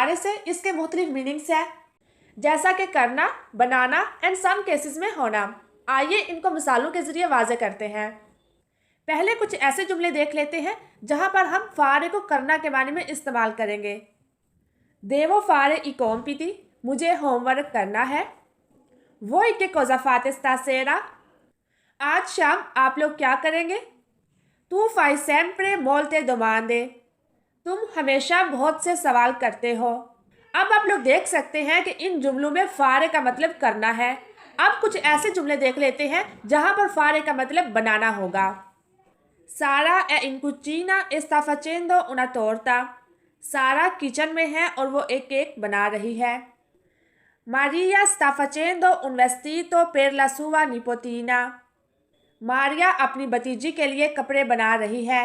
हवाले से इसके मुख्तलिफ मीनिंग्स हैं, जैसा कि करना, बनाना एंड सम केसेस में होना। आइए इनको मिसालों के ज़रिए वाज़े करते हैं। पहले कुछ ऐसे जुमले देख लेते हैं जहां पर हम फारे को करना के माने में इस्तेमाल करेंगे। देवो फारे ई कॉम्पिटी, मुझे होमवर्क करना है। वो इके कोज़ा फातेस्तासेरा, आज शाम आप लोग क्या करेंगे। तू फाई सेम्प्रे मोल्टे दोमांदे, तुम हमेशा बहुत से सवाल करते हो। अब आप लोग देख सकते हैं कि इन जुमलों में फारे का मतलब करना है। अब कुछ ऐसे जुमले देख लेते हैं जहां पर फारे का मतलब बनाना होगा। सारा ए इन कुचीना sta facendo una torta, सारा किचन में है और वो एक केक बना रही है। Maria sta facendo un vestito per la sua nipotina, Maria अपनी भतीजी के लिए कपड़े बना रही है।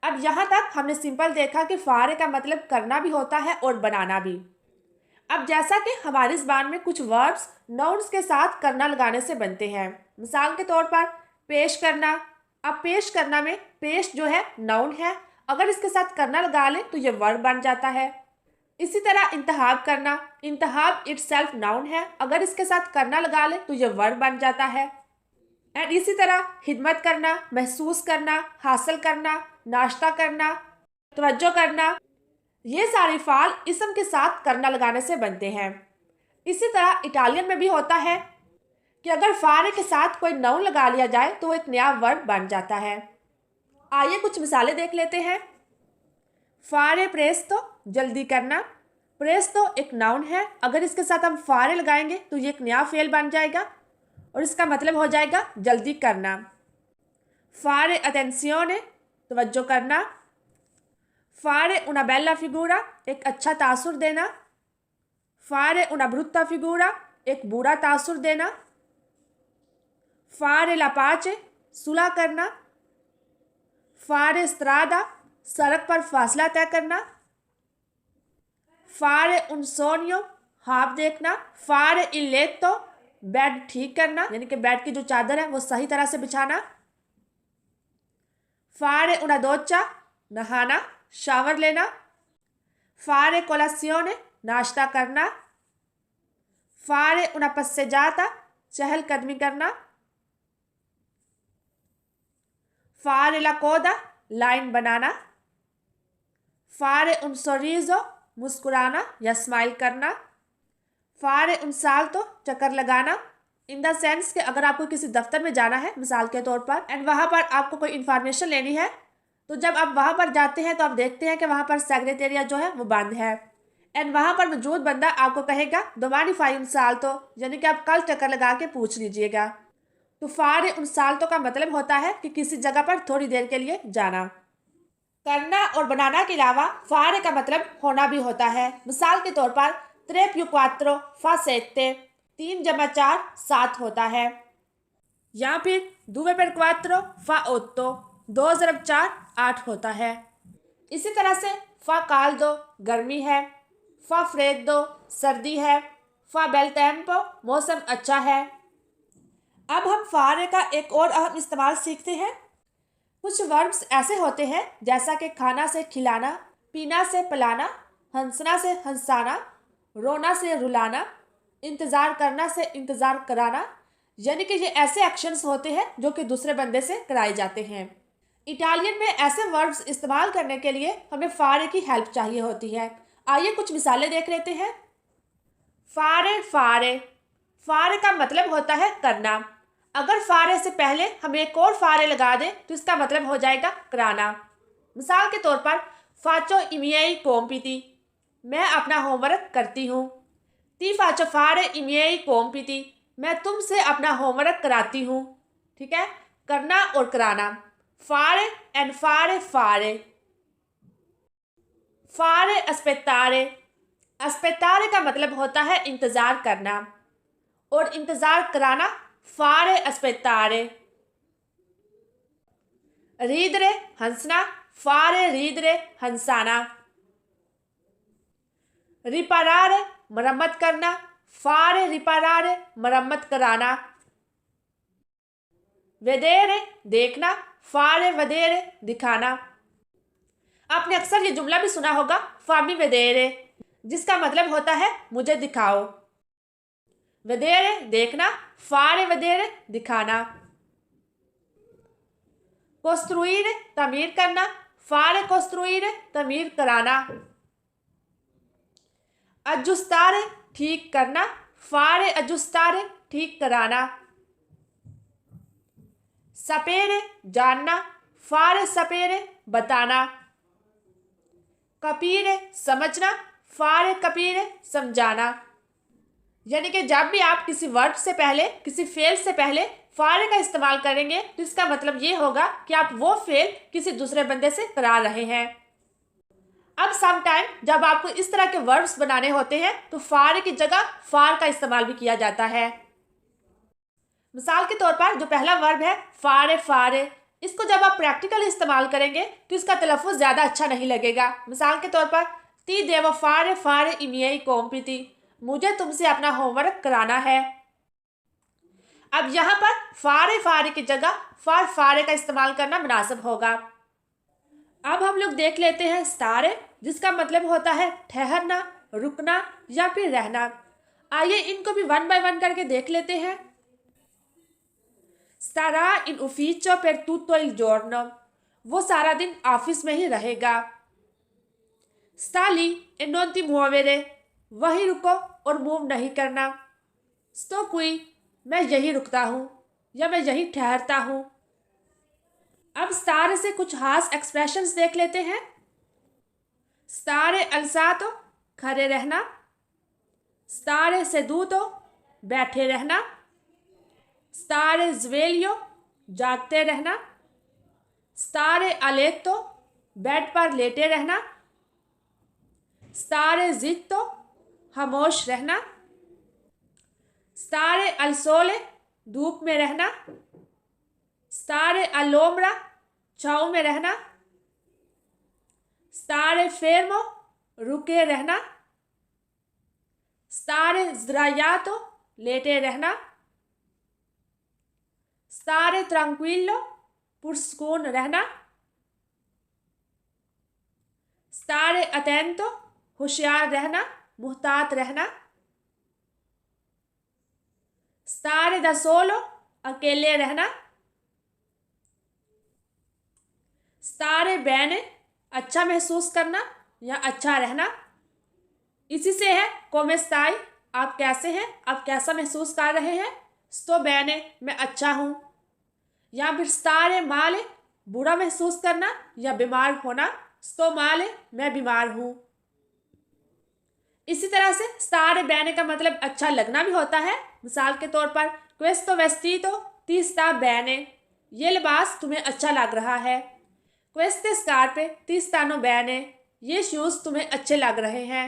अब यहाँ तक हमने सिंपल देखा कि फारे का मतलब करना भी होता है और बनाना भी। अब जैसा कि हमारी ज़बान में कुछ वर्ब्स नाउन्स के साथ करना लगाने से बनते हैं, मिसाल के तौर पर पेश करना। अब पेश करना में पेश जो है नाउन है, अगर इसके साथ करना लगा ले तो ये वर्ब बन जाता है। इसी तरह इंतहाब करना, इंतहाब इटसेल्फ नाउन है, अगर इसके साथ करना लगा ले तो ये वर्ब बन जाता है। एंड इसी तरह खिदमत करना, महसूस करना, हासिल करना, नाश्ता करना, तवज्जो करना, ये सारे फाल इसम के साथ करना लगाने से बनते हैं। इसी तरह इटालियन में भी होता है कि अगर फारे के साथ कोई नाउन लगा लिया जाए तो वो एक नया वर्ब बन जाता है। आइए कुछ मिसालें देख लेते हैं। फारे प्रेस्तो, जल्दी करना। प्रेस्तो एक नाउन है, अगर इसके साथ हम फारे लगाएंगे तो ये एक नया फेल बन जाएगा और इसका मतलब हो जाएगा जल्दी करना। फारे अटेंसियोने, तवज्जो करना। फारे उना बेला फिगूरा, एक अच्छा तासुर देना। फारे उना ब्रुत्ता फिगूरा, एक बुरा तासुर देना। फारे ला पाचे, सुलह करना। फारे स्त्रादा, सड़क पर फासला तय करना। फारे उन सोनियो, ख्वाब देखना। फारे इलेतो, बेड ठीक करना, यानी कि बेड की जो चादर है वो सही तरह से बिछाना। फारे उना दोचा, नहाना, शावर लेना। फारे कोलासियोने, नाश्ता करना। फारे उना पस्सेजाता, चहलकदमी करना। फारे ला कोदा, लाइन बनाना। फारे उन सोरीजो, मुस्कुराना या स्माइल करना। फारे उन साल्तो, चक्कर लगाना। इन द सेंस कि अगर आपको किसी दफ्तर में जाना है मिसाल के तौर पर, एंड वहाँ पर आपको कोई इन्फॉर्मेशन लेनी है, तो जब आप वहाँ पर जाते हैं तो आप देखते हैं कि वहाँ पर सेक्रेटेरिया जो है वो बंद है, एंड वहाँ पर मौजूद बंदा आपको कहेगा दोमानी फाई उन साल्तो, यानी कि आप कल चक्कर लगा के पूछ लीजिएगा। तो फारे उन साल्तो का मतलब होता है कि किसी जगह पर थोड़ी देर के लिए जाना। करना और बनाना के अलावा फारे का मतलब होना भी होता है। मिसाल के तौर पर त्रे प्यू क्वात्रो फा सेते, 3 जमा 4 7 होता है। या फिर दुवे पर क्वात्रो फा ओत्तो, 2 ज़रब 4 8 होता है। इसी तरह से फा काल दो, गर्मी है। फा फ्रेद दो, सर्दी है। फा बेल टेम्पो, मौसम अच्छा है। अब हम फारे का एक और अहम इस्तेमाल सीखते हैं। कुछ वर्ब्स ऐसे होते हैं जैसा कि खाना से खिलाना, पीना से पिलाना, हंसना से हंसाना, रोना से रुलाना, इंतज़ार करना से इंतज़ार कराना, यानी कि ये ऐसे एक्शंस होते हैं जो कि दूसरे बंदे से कराए जाते हैं। इटालियन में ऐसे वर्ब्स इस्तेमाल करने के लिए हमें फारे की हेल्प चाहिए होती है। आइए कुछ मिसालें देख लेते हैं। फारे फारे, फारे का मतलब होता है करना। अगर फारे से पहले हम एक और फारे लगा दें तो इसका मतलब हो जाएगा कराना। मिसाल के तौर पर फाचो इमियई कॉम्पिटी, मैं अपना होमवर्क करती हूँ। ती फाचो फारे इमियई कॉम्पिटी, मैं तुमसे अपना होमवर्क कराती हूँ। ठीक है, करना और कराना। फारे एंड फारे फारे। फारे अस्पेतारे, अस्पेतारे का मतलब होता है इंतज़ार करना, और इंतज़ार कराना फारे अस्पेतारे। रीदरे हंसना, फारे रीदरे हंसाना। रिपारारे मरम्मत करना, फारे रिपारारे मरम्मत कराना। वेदेरे देखना, फारे वदेरे दिखाना। आपने अक्सर ये जुमला भी सुना होगा, फामी वेदेरे, जिसका मतलब होता है मुझे दिखाओ। वेदेरे देखना, फारे वेदेरे दिखाना। कोस्त्रुइरे तमीर करना, फारे कोस्त्रुइरे तमीर कराना। अजुस्तारे ठीक करना, फारे अजुस्तारे ठीक कराना। सपेरे जानना, फारे सपेरे बताना। कपीरे समझना, फारे कपीरे समझाना। यानी कि जब भी आप किसी वर्ब से पहले, किसी फेल से पहले फारे का इस्तेमाल करेंगे तो इसका मतलब ये होगा कि आप वो फेल किसी दूसरे बंदे से करा रहे हैं। अब सम टाइम जब आपको इस तरह के वर्ब्स बनाने होते हैं तो फारे की जगह फार का इस्तेमाल भी किया जाता है। मिसाल के तौर पर जो पहला वर्ब है फारे फारे, इसको जब आप प्रैक्टिकल इस्तेमाल करेंगे तो इसका तलफ़ुज़ ज़्यादा अच्छा नहीं लगेगा। मिसाल के तौर पर ती देव फारे फारे इमियई कॉम्पिति, मुझे तुमसे अपना होमवर्क कराना है। अब यहाँ पर फारे फारे की जगह फार फारे का इस्तेमाल करना मुनासिब होगा। अब हम लोग देख लेते हैं स्टारे, जिसका मतलब होता है ठहरना, रुकना या फिर रहना। आइए इनको भी वन बाय वन करके देख लेते हैं। Starà in ufficio per tutto il giorno, वो सारा दिन ऑफिस में ही रहेगा। Sta lì e non ti muovere, वहीं रुको और मूव नहीं करना। Sto qui, मैं यहीं रुकता हूँ या मैं यहीं ठहरता हूँ। अब स्टारे से कुछ खास एक्सप्रेशंस देख लेते हैं। Stare alzato, खड़े रहना। Stare seduto, बैठे रहना। Stare sveglio, जागते रहना। Stare a letto, बेड पर लेटे रहना। Stare zitto, खामोश रहना। Stare al sole, धूप में रहना। Stare all'ombra, छाँव में रहना। Stare fermo, रुके रहना। Stare sdraiato, लेटे रहना। Stare tranquillo, पुरसकून रहना। Stare attento, होशियार रहना, मुहतात रहना। Stare da solo, अकेले रहना। Stare bene, अच्छा महसूस करना या अच्छा रहना। इसी से है come stai, आप कैसे हैं, आप कैसा महसूस कर रहे हैं। sto bene, मैं अच्छा हूँ। या फिर stare male, बुरा महसूस करना या बीमार होना। sto male, मैं बीमार हूँ। इसी तरह से stare bene का मतलब अच्छा लगना भी होता है। मिसाल के तौर पर questo vestito ti sta bene, ये लिबास तुम्हें अच्छा लग रहा है। queste scarpe ti stanno bene, ये शूज़ तुम्हें अच्छे लग रहे हैं।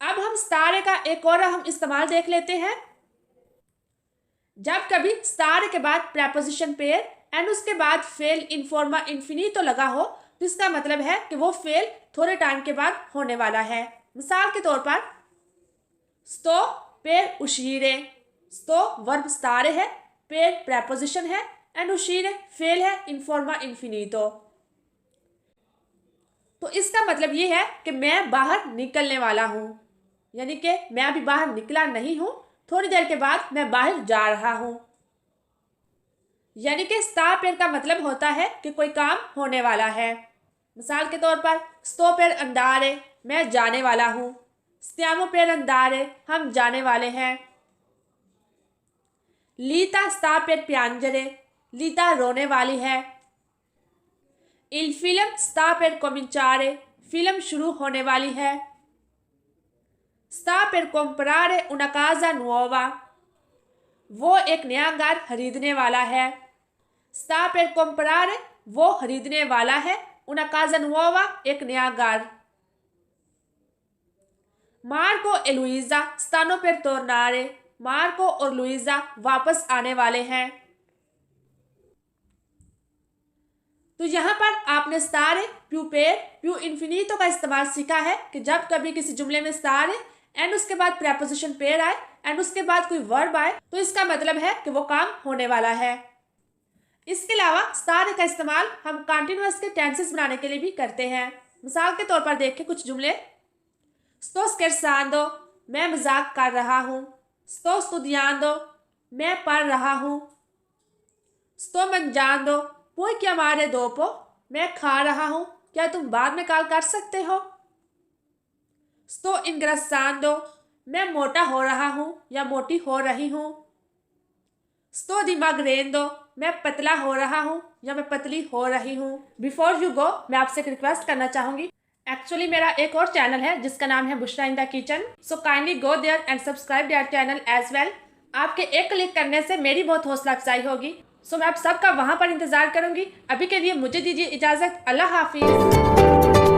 अब हम stare का एक और हम इस्तेमाल देख लेते हैं। जब कभी स्टार के बाद प्रेपोजिशन पेयर एंड उसके बाद फेल इन फॉर्मा इन्फिनिटो लगा हो तो इसका मतलब है कि वो फेल थोड़े टाइम के बाद होने वाला है। मिसाल के तौर पर sto per uscire, sto verb star है, पेर प्रेपोजिशन है एंड uscire फेल है इन फॉर्मा इन्फिनिटो। तो इसका मतलब ये है कि मैं बाहर निकलने वाला हूँ, यानी कि मैं अभी बाहर निकला नहीं हूँ, थोड़ी देर के बाद मैं बाहर जा रहा हूँ। यानी कि sta per का मतलब होता है कि कोई काम होने वाला है। मिसाल के तौर पर sto per andare, मैं जाने वाला हूँ। stiamo per andare, हम जाने वाले हैं। लीता sta per piangere, लीता रोने वाली है। il film sta per cominciare, film शुरू होने वाली है। sta per comprare una casa nuova, वो एक नया घर खरीदने वाला है। sta per comprare, वो खरीदने वाला है। una casa nuova, एक नया घर। Marco e Luisa stanno per tornare, Marco और लुइजा वापस आने वाले हैं। तो यहाँ पर आपने स्टारे, प्यू पेर, प्यू इन्फिनिटो का इस्तेमाल सीखा है कि जब कभी किसी जुमले में स्टार है एंड उसके बाद प्रेपोजिशन पेयर आए एंड उसके बाद कोई वर्ब आए तो इसका मतलब है कि वो काम होने वाला है। इसके अलावा स्टार का इस्तेमाल हम कंटिन्यूअस के टेंसेस बनाने के लिए भी करते हैं। मिसाल के तौर पर देखिए कुछ जुमले। Sto scherzando, मैं मजाक कर रहा हूँ। Sto studiando, मैं पढ़ रहा हूँ। Sto mangiando, puoi chiamare dopo, मैं खा रहा हूँ, क्या तुम बाद में कॉल कर सकते हो। Sto ingrassando, मैं मोटा हो रहा हूँ या मोटी हो रही हूँ। Sto dimagrendo, मैं पतला हो रहा हूँ या मैं पतली हो रही हूँ। बिफोर यू गो, मैं आपसे एक रिक्वेस्ट करना चाहूँगी। एक्चुअली मेरा एक और चैनल है जिसका नाम है Bushra in the kitchen, so kindly go there and subscribe their channel as well. आपके एक क्लिक करने से मेरी बहुत हौसला अफजाई होगी, सो मैं आप सबका वहाँ पर इंतज़ार करूँगी। अभी के लिए मुझे दीजिए इजाज़त। अल्लाह हाफिज़।